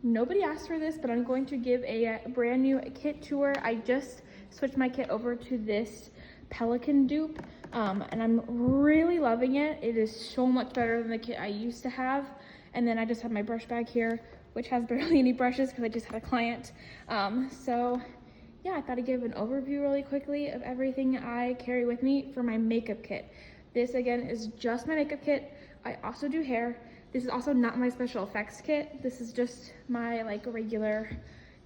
nobody asked for this, but I'm going to give a brand new kit tour. I just switched my kit over to this Pelican dupe, and I'm really loving it. It is so much better than the kit I used to have. And then I just have my brush bag here, which has barely any brushes because I just had a client. So yeah, I thought I'd give an overview really quickly of everything I carry with me for my makeup kit. This again is just my makeup kit. I also do hair. This is also not my special effects kit. This is just my like regular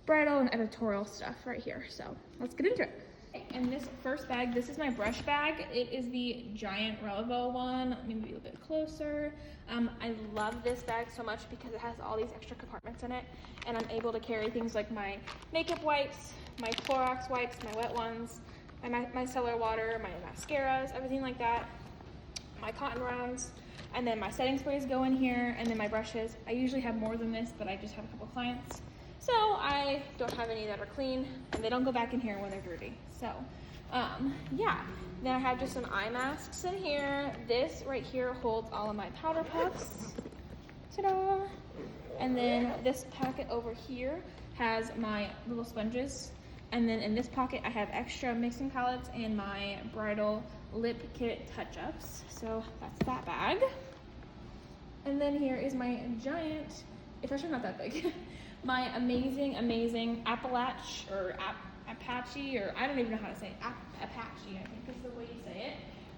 bridal and editorial stuff right here. So let's get into it. And this first bag, this is my brush bag. It is the giant Relevo one. Let me move you a bit closer. I love this bag so much because it has all these extra compartments in it, and I'm able to carry things like my makeup wipes, my Clorox wipes, my wet ones, my micellar water, my mascaras, everything like that, my cotton rounds, and then my setting sprays go in here, and then my brushes. I usually have more than this, but I just have a couple clients, so I don't have any that are clean, and they don't go back in here when they're dirty. So yeah, then I have just some eye masks in here. This right here holds all of my powder puffs. Ta-da! And then this pocket over here has my little sponges. And then in this pocket, I have extra mixing palettes and my bridal lip kit touch-ups. So that's that bag. And then here is my giant, it's actually not that big, my amazing Appalach, or Apache, or I don't even know how to say it. Apache, I think is the way you say it.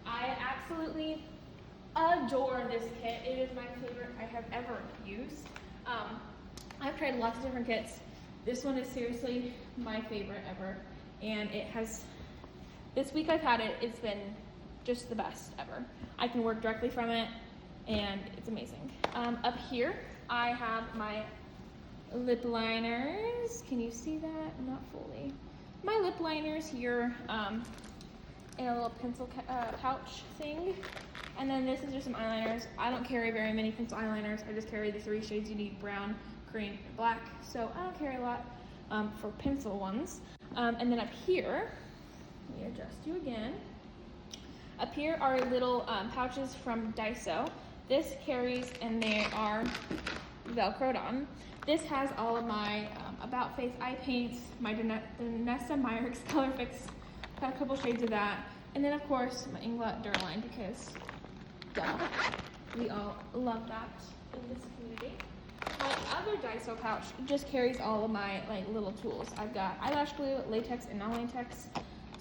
I absolutely adore this kit. It is my favorite I have ever used. I've tried lots of different kits. This one is seriously my favorite ever. And it has, this week I've had it, it's been just the best ever. I can work directly from it, and it's amazing. Up here, I have my lip liners. Can you see that? Not fully. My lip liners here in a little pencil pouch thing. And then this is just some eyeliners. I don't carry very many pencil eyeliners. I just carry the 3 shades you need: brown, cream, and black. So I don't carry a lot for pencil ones. And then up here, let me adjust you again. Up here are little pouches from Daiso. This carries, and they are Velcroed on. This has all of my About Face eye paints, my Danessa Myricks Color Fix, got a couple shades of that, and then of course my Inglot Durline, because duh, we all love that in this community. My other Daiso pouch just carries all of my like little tools. I've got eyelash glue, latex and non-latex,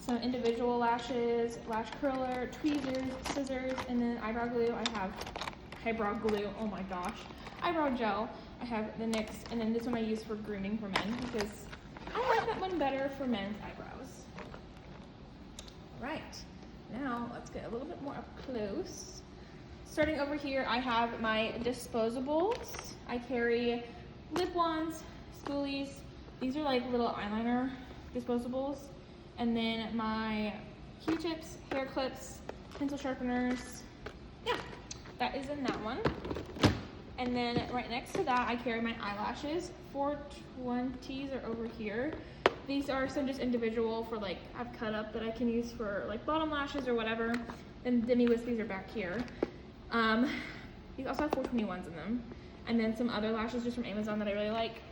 some individual lashes, lash curler, tweezers, scissors, and then eyebrow glue. I have eyebrow glue, oh my gosh, eyebrow gel. I have the NYX, and then this one I use for grooming for men because I like that one better for men's eyebrows. Right, now let's get a little bit more up close. Starting over here, I have my disposables. I carry lip wands, spoolies. These are like little eyeliner disposables. And then my Q-tips, hair clips, pencil sharpeners. Yeah, that is in that one. And then right next to that, I carry my eyelashes. 420s are over here. These are some just individual for like, I've cut up that I can use for like bottom lashes or whatever. And Demi Wispies are back here. These also have 421s in them. And then some other lashes just from Amazon that I really like.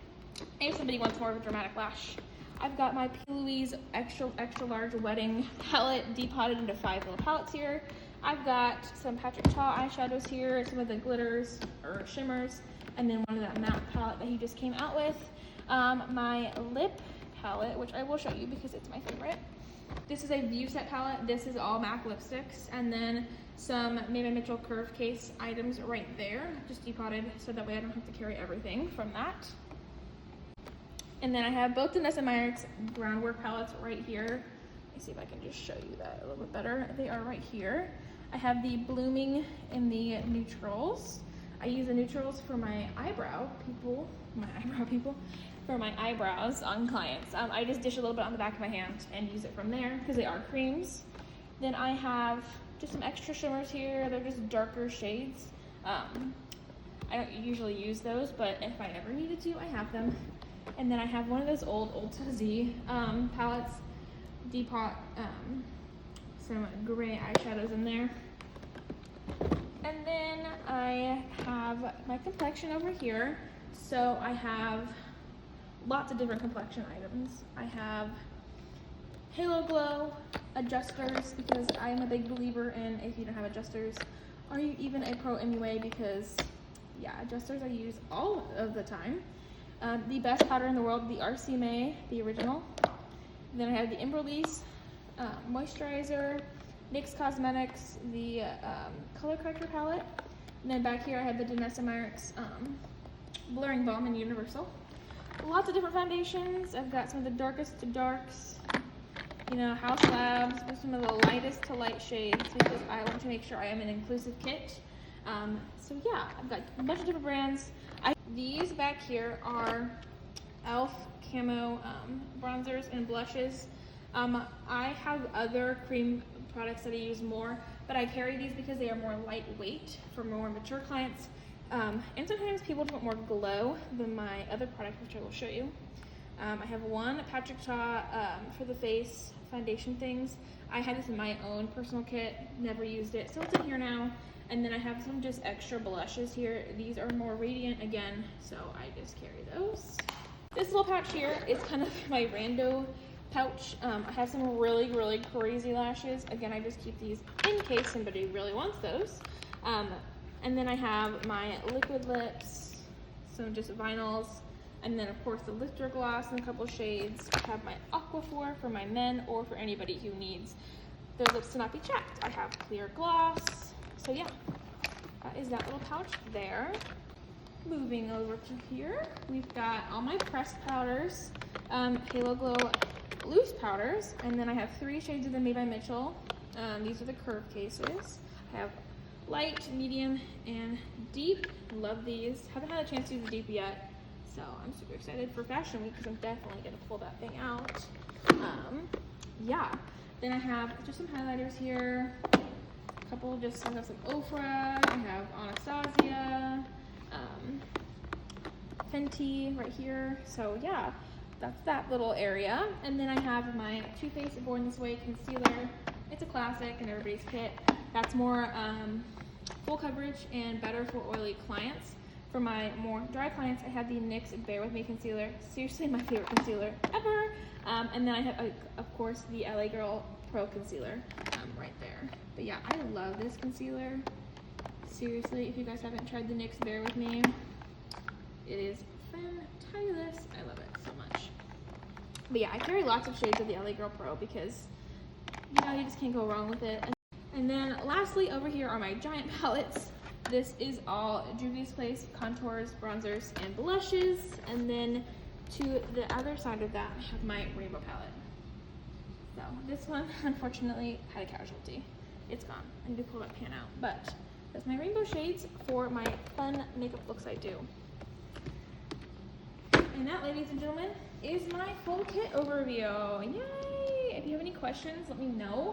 And if somebody wants more of a dramatic lash, I've got my P. Louise extra large wedding palette depotted into 5 little palettes here. I've got some Patrick Ta eyeshadows here, some of the glitters or shimmers, and then one of that matte palette that he just came out with. My lip palette, which I will show you because it's my favorite. This is a View Set palette. This is all MAC lipsticks, and then some Maybelline Mitchell Curve Case items right there, just depotted so that way I don't have to carry everything from that. And then I have both the Danessa Myricks Groundwork palettes right here. Let me see if I can just show you that a little bit better. They are right here. I have the Blooming in the neutrals. I use the neutrals for my for my eyebrows on clients. I just dish a little bit on the back of my hand and use it from there because they are creams. Then I have just some extra shimmers here. They're just darker shades. I don't usually use those, but if I ever needed to, I have them. And then I have one of those old Ulta Z palettes, Depot, some gray eyeshadows in there. And then I have my complexion over here. So I have lots of different complexion items. I have Halo Glow adjusters, because I am a big believer in, if you don't have adjusters, are you even a pro anyway? Because yeah, adjusters I use all of the time. The best powder in the world, the RCMA, the original. Then I have the Embryolisse moisturizer, NYX Cosmetics, the color corrector palette. And then back here I have the Danessa Myricks blurring balm in Universal. Lots of different foundations. I've got some of the darkest to darks, you know, House Labs, with some of the lightest to light shades, because I want to make sure I am an inclusive kit. So yeah, I've got a bunch of different brands. These back here are e.l.f. Camo bronzers and blushes. I have other cream products that I use more, but I carry these because they are more lightweight for more mature clients. And sometimes people want more glow than my other product, which I will show you. I have one Patrick Ta for the face foundation things. I had this in my own personal kit, never used it, so it's in here now. And then I have some just extra blushes here. These are more radiant again, so I just carry those. This little pouch here is kind of my rando pouch. I have some really, really crazy lashes. Again, I just keep these in case somebody really wants those. And then I have my liquid lips, some just vinyls, and then of course the lifter gloss in a couple shades. I have my Aquaphor for my men or for anybody who needs their lips to not be chapped. I have clear gloss. So yeah, that is that little pouch there. Moving over to here, we've got all my pressed powders, Halo Glow loose powders, and then I have 3 shades of them made by Mitchell. These are the curve cases. I have light, medium, and deep. Love these. Haven't had a chance to use the deep yet, so I'm super excited for Fashion Week because I'm definitely gonna pull that thing out. Yeah. Then I have just some highlighters here. A couple, just I have some Ofra. I have Anastasia, Fenty right here. So yeah, that's that little area. And then I have my Too Faced Born This Way concealer. It's a classic in everybody's kit. That's more full coverage and better for oily clients. For my more dry clients, I have the NYX Bear With Me concealer. Seriously, my favorite concealer ever. And then I have, of course, the LA Girl Pro concealer right there. But yeah, I love this concealer. Seriously, if you guys haven't tried the NYX Bear With Me, it is fantabulous. I love it so much. But yeah, I carry lots of shades of the LA Girl Pro because, you know, you just can't go wrong with it. And then lastly, over here are my giant palettes. This is all Juvia's Place contours, bronzers, and blushes. And then to the other side of that, I have my rainbow palette. So this one, unfortunately, had a casualty. It's gone. I need to pull that pan out. But that's my rainbow shades for my fun makeup looks I do. And that, ladies and gentlemen, is my full kit overview. Yay! If you have any questions, let me know.